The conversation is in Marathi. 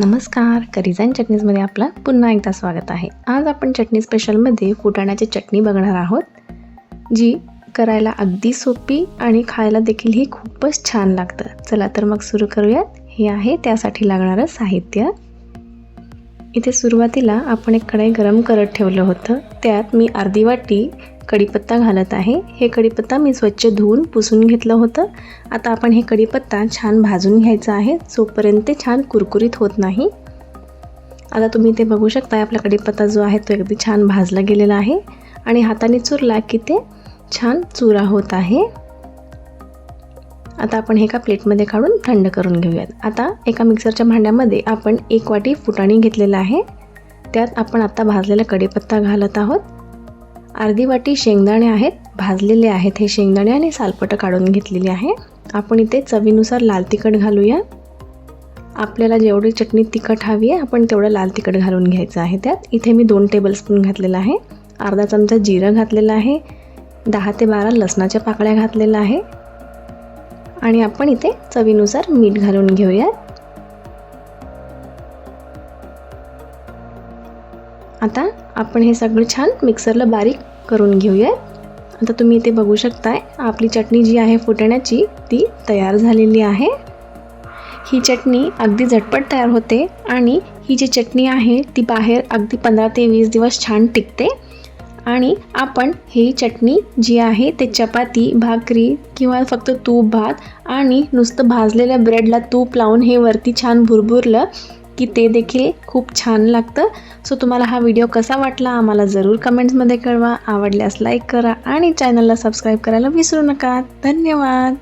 नमस्कार, करिझान चटणीजमध्ये आपलं पुन्हा एकदा स्वागत आहे. आज आपण चटणी स्पेशलमध्ये फुटाण्याची चटणी बघणार आहोत, जी करायला अगदी सोपी आणि खायला देखील ही खूपच छान लागतं. चला तर मग सुरू करूयात. हे आहे त्यासाठी लागणारं साहित्य. इथे सुरुवातीला आपण एक कढई गरम करत ठेवलं होतं. त्यात मी अर्धी वाटी कढीपत्ता घालत आहे. हे कढीपत्ता मी स्वच्छ धुवून पुसून घेतलं होतं. आता आपण हे कढीपत्ता छान भाजून घ्यायचा आहे, जोपर्यंत ते छान कुरकुरीत होत नाही. आता तुम्ही ते बघू शकता, आपला कढीपत्ता जो आहे तो अगदी छान भाजला गेलेला आहे आणि हाताने चुरला की ते छान चुरा होत आहे. आता आपण हे एका प्लेटमध्ये काढून थंड करून घेऊयात. आता एका मिक्सरच्या भांड्यामध्ये आपण 1 वाटी फुटाणे घेतलेला आहे. त्यात आपण आता भाजलेला कढीपत्ता घालत आहोत. अर्धी वाटी शेंगदाणे आहेत, भाजलेले आहेत हे शेंगदाणे आणि सालपटं काढून घेतलेली आहे. आपण इथे चवीनुसार लाल तिखट घालूया. आपल्याला जेवढी चटणी तिखट हवी आहे आपण तेवढं लाल तिखट घालून घ्यायचं आहे. त्यात इथे मी 2 टेबलस्पून घातलेलं आहे. अर्धा चमचा जिरं घातलेलं आहे. 10 ते 12 लसणाच्या पाकळ्या घातलेल्या आहे आणि आपण इथे चवीनुसार मीठ घालून घेऊया. आता आपण हे सगळं छान मिक्सरला बारीक करून घेऊया. आता तुम्ही इथे बघू शकताय, आपली चटणी जी आहे फुटाण्याची ती तयार झालेली आहे. ही चटणी अगदी झटपट तयार होते आणि ही जी चटणी आहे ती बाहेर अगदी 15 ते 20 दिवस छान टिकते. आणि आपण ही चटणी जी आहे ते चपाती, भाकरी किंवा फक्त तूप भात आणि नुसतं भाजलेल्या ब्रेडला तूप लावून हे वरती छान भुरभुरलं की ते देखील खूप छान लागतं. सो तुम्हाला हा व्हिडिओ कसा वाटला आम्हाला ज़रूर कमेंट्समध्ये कळवा. आवडल्यास लाईक करा आणि चॅनलला सबस्क्राईब करायला विसरू नका. धन्यवाद.